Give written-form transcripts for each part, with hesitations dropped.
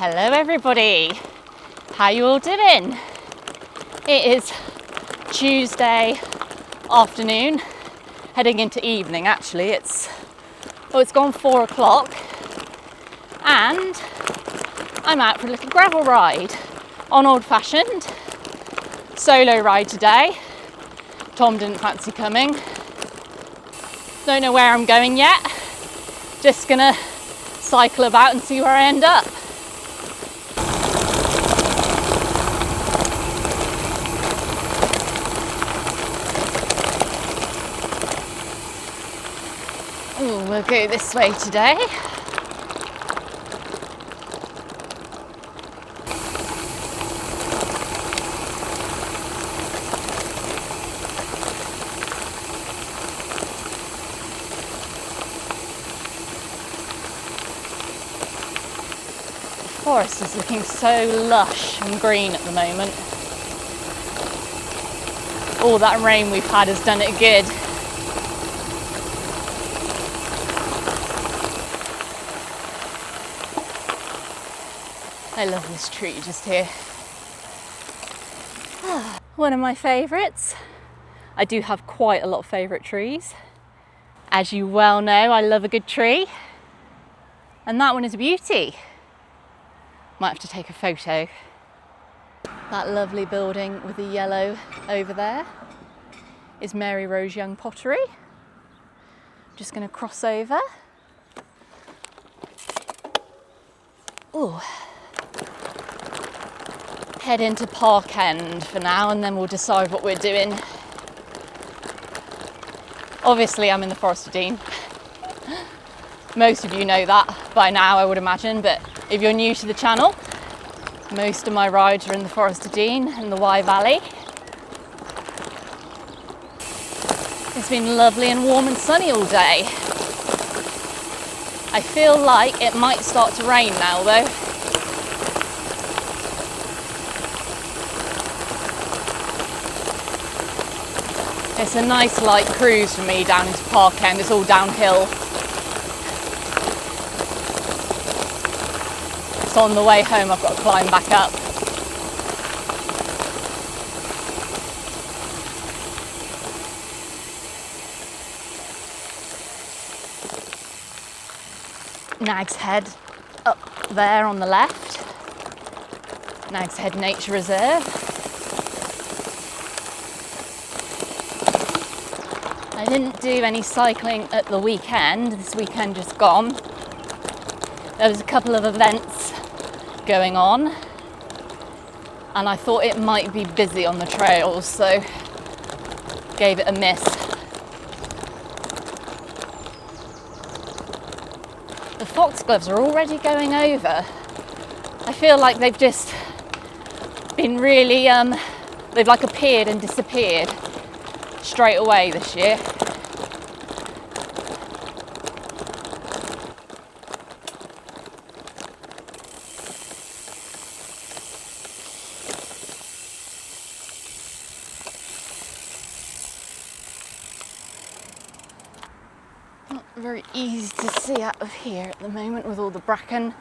Hello everybody, how you all doing? It is Tuesday afternoon, heading into evening actually. It's gone 4 o'clock and I'm out for a little gravel ride on Old Fashioned. Solo ride today. Tom didn't fancy coming. Don't know where I'm going yet. Just gonna cycle about and see where I end up. Ooh, we'll go this way today. The forest is looking so lush and green at the moment. All that rain we've had has done it good. I love this tree just here. One of my favourites. I do have quite a lot of favourite trees. As you well know, I love a good tree. And that one is a beauty. Might have to take a photo. That lovely building with the yellow over there is Mary Rose Young Pottery. Just going to cross over. Ooh. Head into Park End for now and then we'll decide what we're doing. Obviously I'm in the Forest of Dean. Most of you know that by now, I would imagine, but if you're new to the channel, most of my rides are in the Forest of Dean and the Wye Valley. It's been lovely and warm and sunny all day. I feel like it might start to rain now though. It's a nice light cruise for me down into Park End. It's all downhill. So on the way home I've got to climb back up. Nag's Head up there on the left. Nag's Head Nature Reserve. I didn't do any cycling at the weekend, this weekend just gone. There was a couple of events going on and I thought it might be busy on the trails, so gave it a miss. The foxgloves are already going over. I feel like they've just been really, they've like appeared and disappeared straight away this year. Not very easy to see out of here at the moment with all the bracken.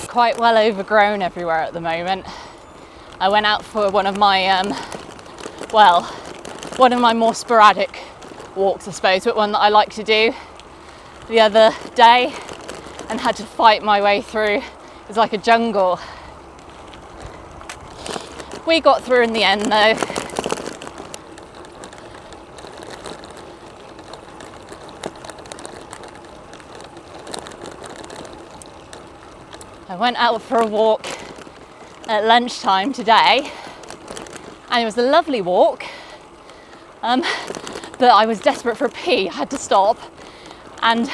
Quite well overgrown everywhere at the moment. I went out for one of my more sporadic walks, I suppose, but one that I like to do the other day and had to fight my way through. It's like a jungle. We got through in the end though. I went out for a walk at lunchtime today and it was a lovely walk, but I was desperate for a pee. I had to stop and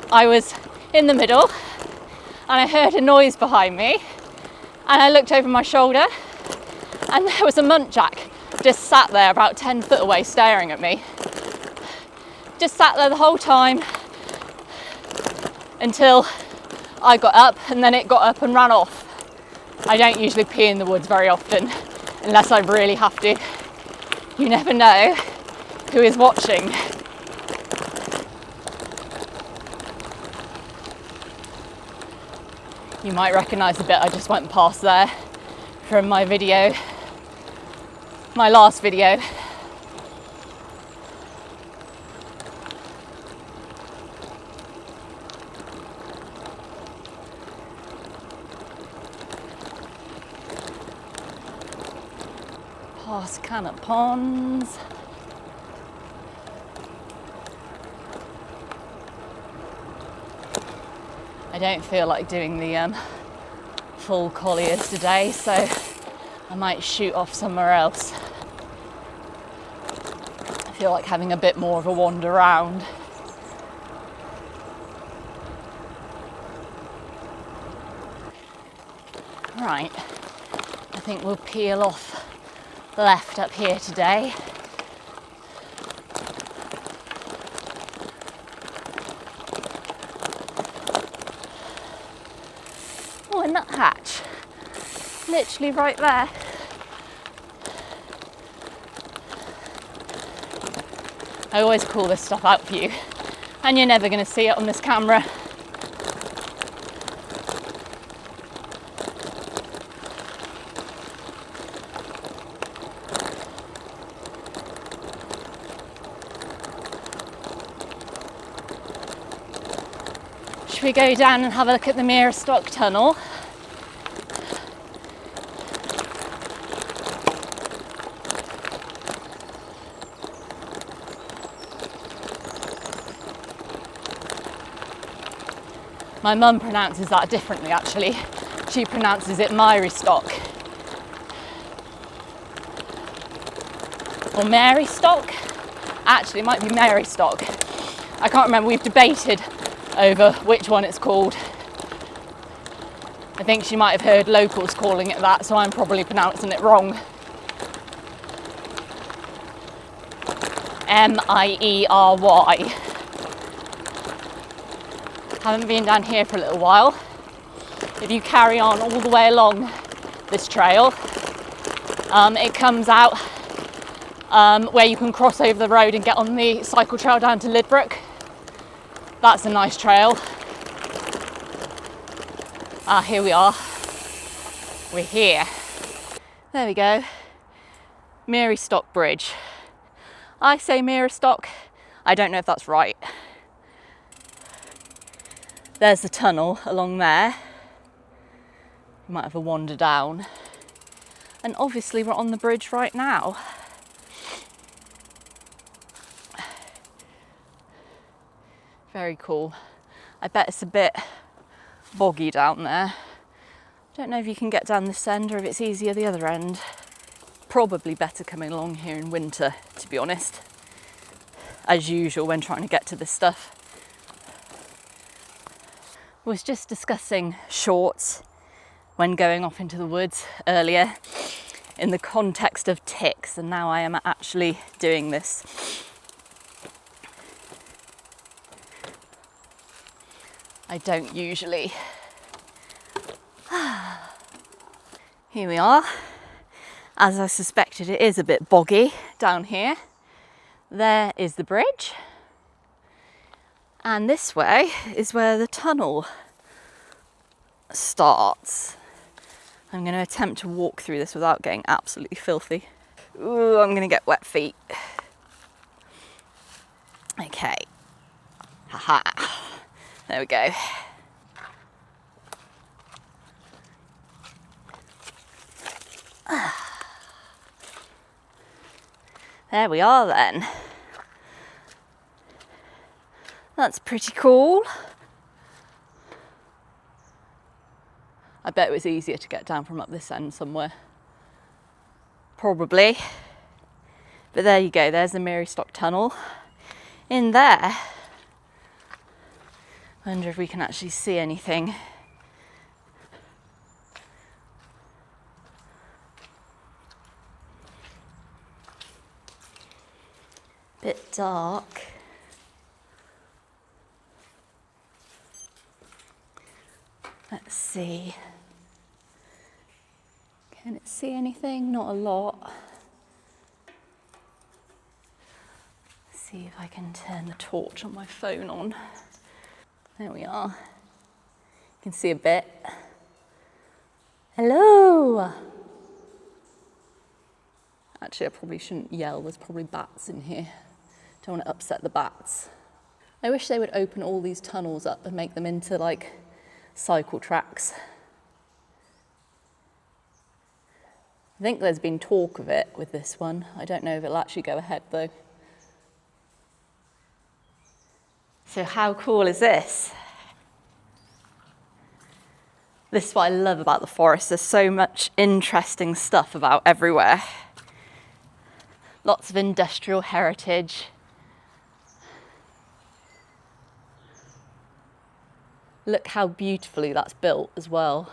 I was in the middle and I heard a noise behind me and I looked over my shoulder and there was a muntjac just sat there about 10 foot away staring at me. Just sat there the whole time until I got up and then it got up and ran off. I don't usually pee in the woods very often unless I really have to. You never know who is watching. You might recognise the bit I just went past there from my video, my last video. Past Cannock Ponds. I don't feel like doing the full Colliers today, so I might shoot off somewhere else. I feel like having a bit more of a wander around. Right, I think we'll peel off left up here today. Oh, a nuthatch, literally right there. I always call this stuff out for you, and you're never going to see it on this camera. Should we go down and have a look at the Mierystock Tunnel? My mum pronounces that differently actually. She pronounces it Mierystock. Or Mierystock? Actually, it might be Mierystock. I can't remember, we've debated over which one it's called. I think she might have heard locals calling it that, so I'm probably pronouncing it wrong. Miery. Haven't been down here for a little while. If you carry on all the way along this trail, it comes out where you can cross over the road and get on the cycle trail down to Lidbrook. That's a nice trail. Ah, here we are. We're here. There we go. Mirystock Bridge. I say Mierystock. I don't know if that's right. There's the tunnel along there. You might have a wander down. And obviously we're on the bridge right now. Very cool. I bet it's a bit boggy down there. Don't know if you can get down this end or if it's easier the other end. Probably better coming along here in winter, to be honest. As usual when trying to get to this stuff. I was just discussing shorts when going off into the woods earlier in the context of ticks, and now I am actually doing this. I don't usually. Here we are. As I suspected, it is a bit boggy down here. There is the bridge. And this way is where the tunnel starts. I'm going to attempt to walk through this without getting absolutely filthy. Ooh, I'm going to get wet feet. Okay. Haha. There we go. There we are then. That's pretty cool. I bet it was easier to get down from up this end somewhere. Probably. But there you go, there's the Mierystock Tunnel. In there, I wonder if we can actually see anything. Bit dark. Let's see. Can it see anything? Not a lot. See if I can turn the torch on my phone on. There we are. You can see a bit. Hello! Actually, I probably shouldn't yell. There's probably bats in here. Don't want to upset the bats. I wish they would open all these tunnels up and make them into like cycle tracks. I think there's been talk of it with this one. I don't know if it'll actually go ahead though. So how cool is this? This is what I love about the forest. There's so much interesting stuff about everywhere. Lots of industrial heritage. Look how beautifully that's built as well.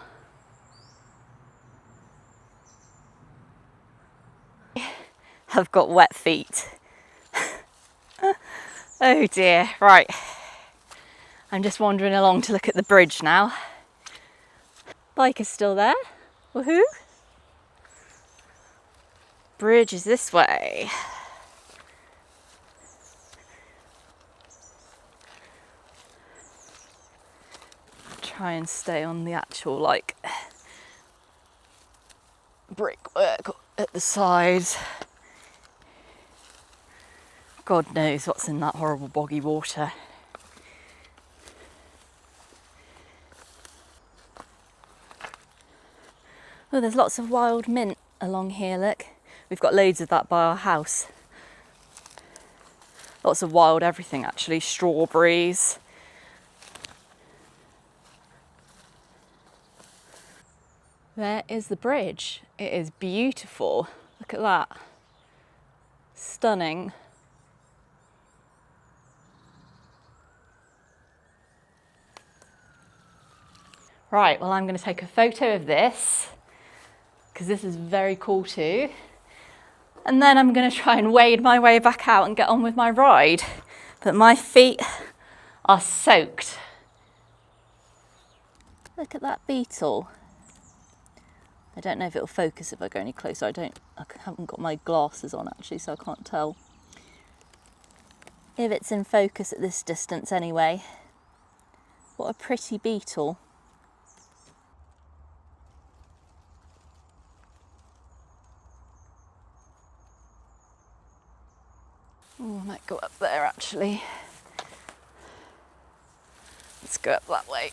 I've got wet feet. Oh dear, right. I'm just wandering along to look at the bridge now. Bike is still there. Woohoo! Bridge is this way. Try and stay on the actual like brickwork at the sides. God knows what's in that horrible boggy water. Oh, there's lots of wild mint along here, look. We've got loads of that by our house. Lots of wild everything actually, strawberries. There is the bridge. It is beautiful. Look at that. Stunning. Right, well, I'm going to take a photo of this because this is very cool too. And then I'm going to try and wade my way back out and get on with my ride. But my feet are soaked. Look at that beetle. I don't know if it'll focus if I go any closer. I haven't got my glasses on actually, so I can't tell if it's in focus at this distance anyway. What a pretty beetle. Oh, I might go up there actually. Let's go up that way.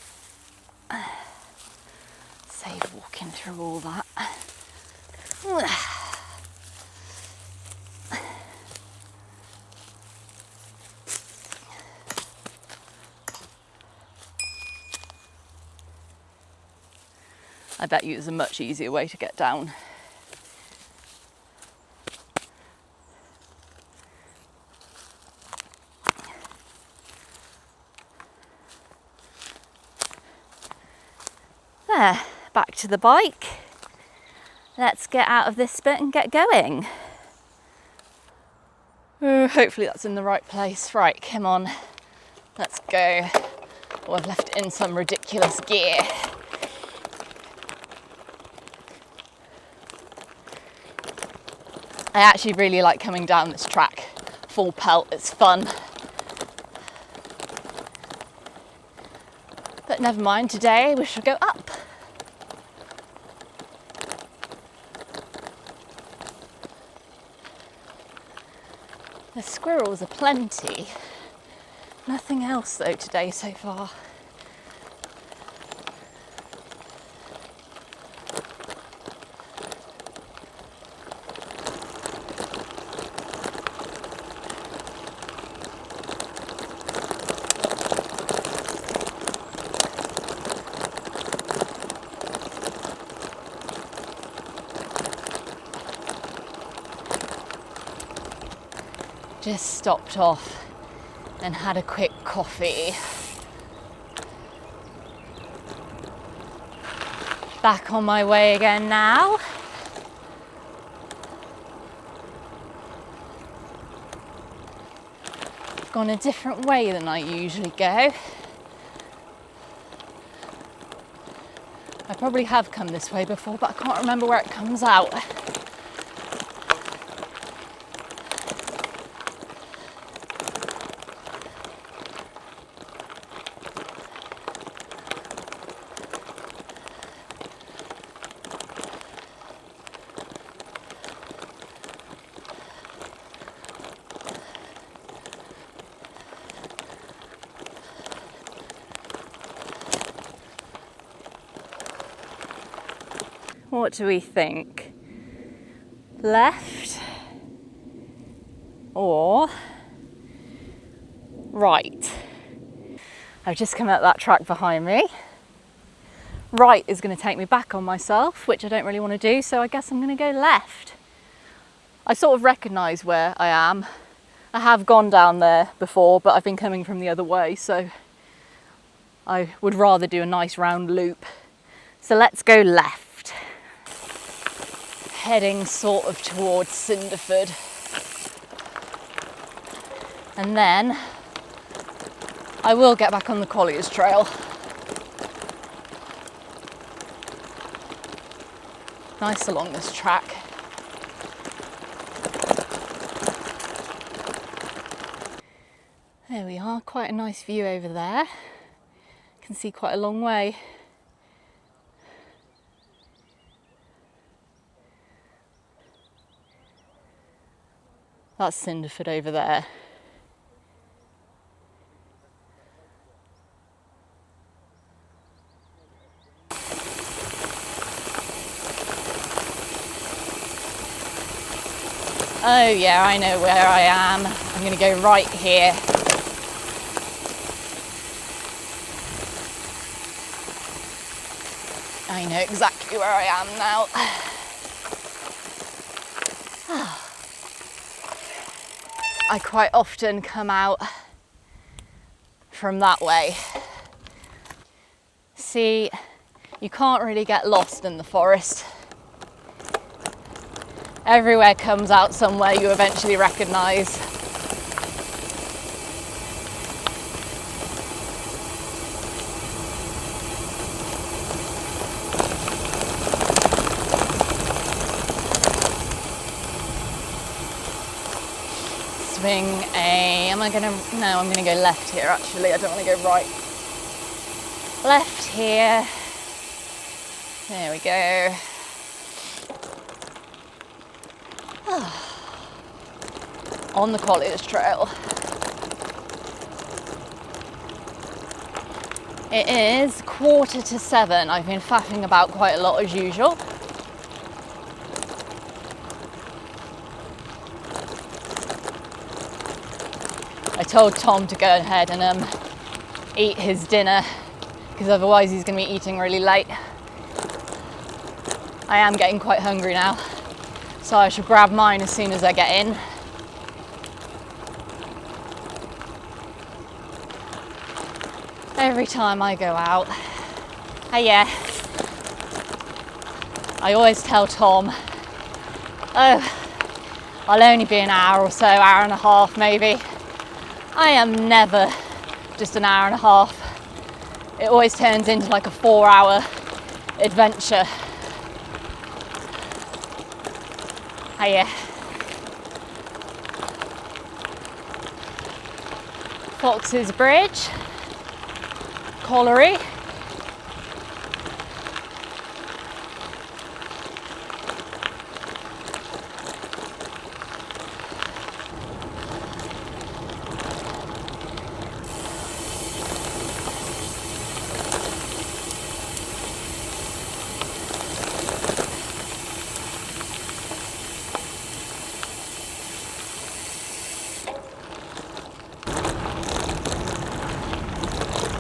Save walking through all that. I bet you there's a much easier way to get down. There, back to the bike. Let's get out of this bit and get going. Oh, hopefully that's in the right place. Right, come on, let's go. Oh, I've left it in some ridiculous gear. I actually really like coming down this track. Full pelt, it's fun. But never mind, today we shall go up. The squirrels are plenty. Nothing else though today so far. Just stopped off and had a quick coffee. Back on my way again now. Gone a different way than I usually go. I probably have come this way before, but I can't remember where it comes out. What do we think? Left or right? I've just come out that track behind me. Right is going to take me back on myself, which I don't really want to do, so I guess I'm going to go left. I sort of recognise where I am. I have gone down there before, but I've been coming from the other way, so I would rather do a nice round loop. So let's go left. Heading sort of towards Cinderford. And then I will get back on the Collier's Trail. Nice along this track. There we are, quite a nice view over there. Can see quite a long way. That's Cinderford over there. Oh yeah, I know where I am. I'm going to go right here. I know exactly where I am now. I quite often come out from that way. See, you can't really get lost in the forest. Everywhere comes out somewhere you eventually recognise. I'm gonna go left here actually. I don't want to go right. Left here. There we go. On the Collier's Trail. It is 6:45. I've been faffing about quite a lot as usual. I told Tom to go ahead and eat his dinner because otherwise he's going to be eating really late. I am getting quite hungry now, so I shall grab mine as soon as I get in. Every time I go out, I always tell Tom, oh, I'll only be an hour or so, hour and a half maybe. I am never just an hour and a half. It always turns into like a 4-hour adventure. Fox's Bridge, Colliery.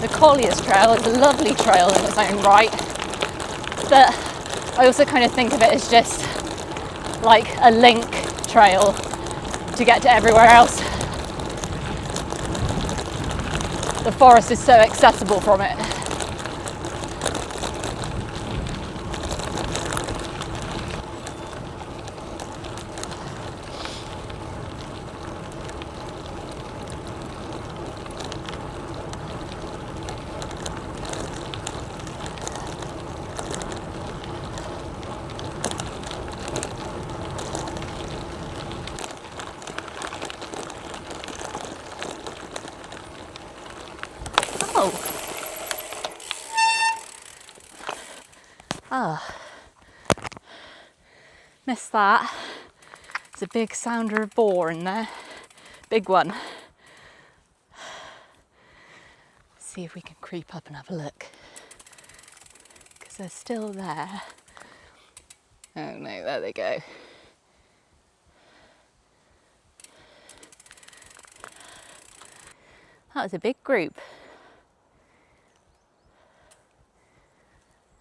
The Collier's Trail is a lovely trail in its own right, but I also kind of think of it as just like a link trail to get to everywhere else. The forest is so accessible from it. Ah, missed that. There's a big sounder of boar in there. Big one. See if we can creep up and have a look. Because they're still there. Oh no, there they go. That was a big group.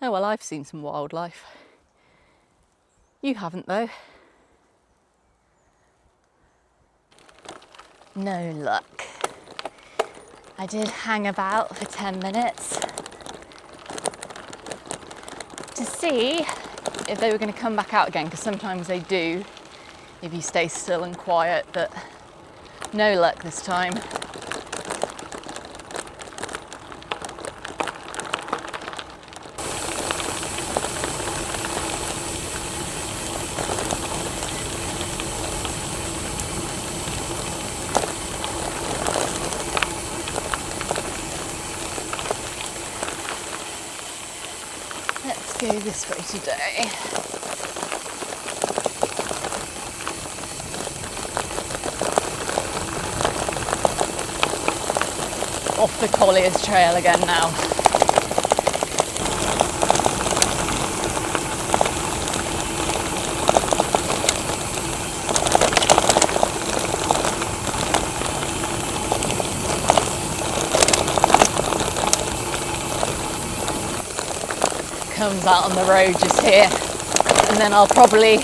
Oh well, I've seen some wildlife. You haven't though. No luck. I did hang about for 10 minutes to see if they were going to come back out again, because sometimes they do if you stay still and quiet, but no luck this time. Let's go this way today. Off the Collier's Trail again now. Comes out on the road just here, and then I'll probably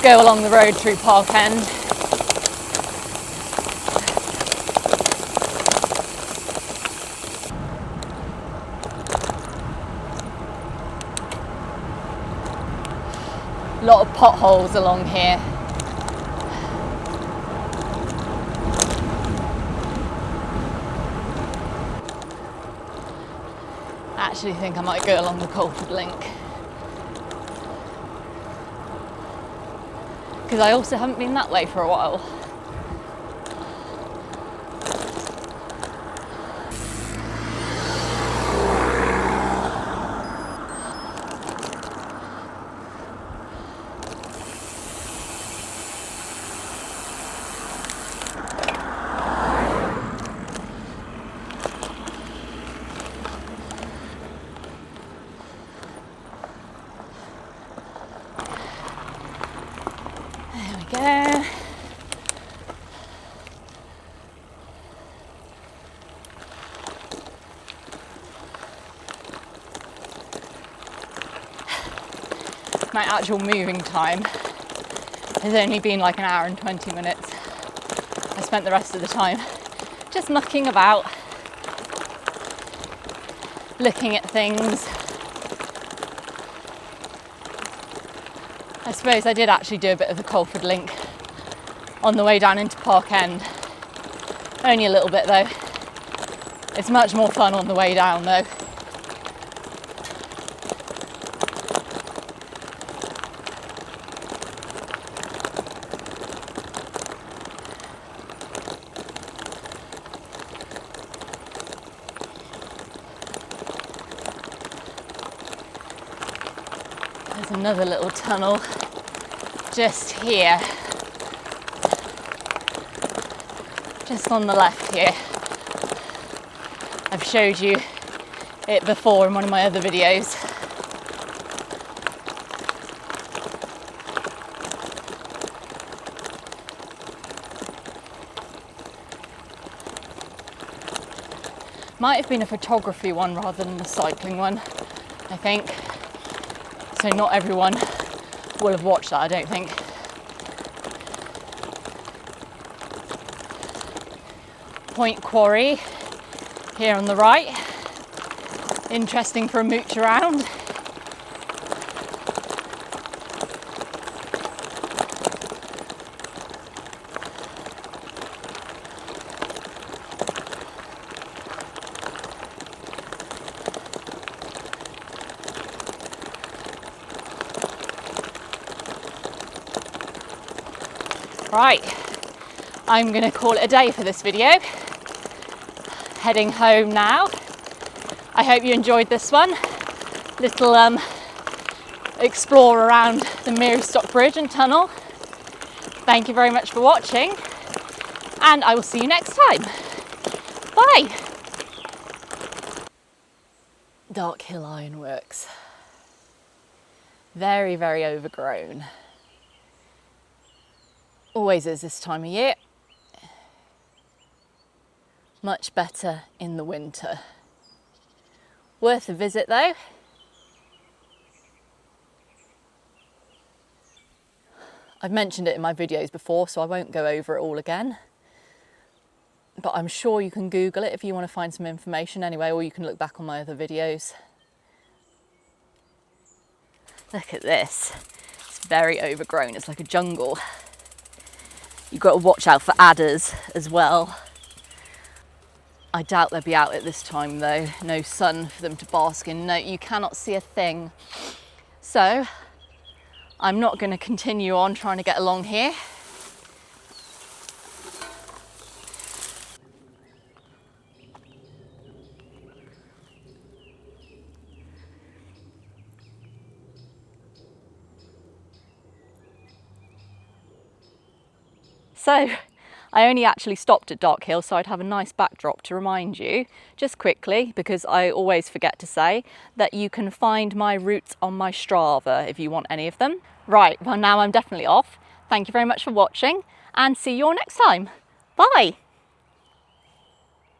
go along the road through Park End. A lot of potholes along here. I actually think I might go along the Colford Link, because I also haven't been that way for a while. There. My actual moving time has only been like an hour and 20 minutes. I spent the rest of the time just mucking about, looking at things. I suppose I did actually do a bit of the Colford Link on the way down into Park End. Only a little bit though. It's much more fun on the way down though. There's another little tunnel just here, just on the left here. I've showed you it before in one of my other videos. Might have been a photography one rather than a cycling one, I think. So not everyone will have watched that, I don't think. Point Quarry here on the right. Interesting for a mooch around. Right, I'm going to call it a day for this video. Heading home now. I hope you enjoyed this one. Little explore around the Mierystock Bridge and Tunnel. Thank you very much for watching, and I will see you next time. Bye. Dark Hill Ironworks. Very, very overgrown. Always is this time of year. Much better in the winter. Worth a visit though. I've mentioned it in my videos before, so I won't go over it all again. But I'm sure you can Google it if you want to find some information anyway, or you can look back on my other videos. Look at this. It's very overgrown. It's like a jungle. You've got to watch out for adders as well. I doubt they'll be out at this time though. No sun for them to bask in. No, you cannot see a thing. So I'm not going to continue on trying to get along here. So I only actually stopped at Dark Hill so I'd have a nice backdrop to remind you, just quickly, because I always forget to say that you can find my routes on my Strava if you want any of them. Right, well now I'm definitely off. Thank you very much for watching and see you all next time. Bye!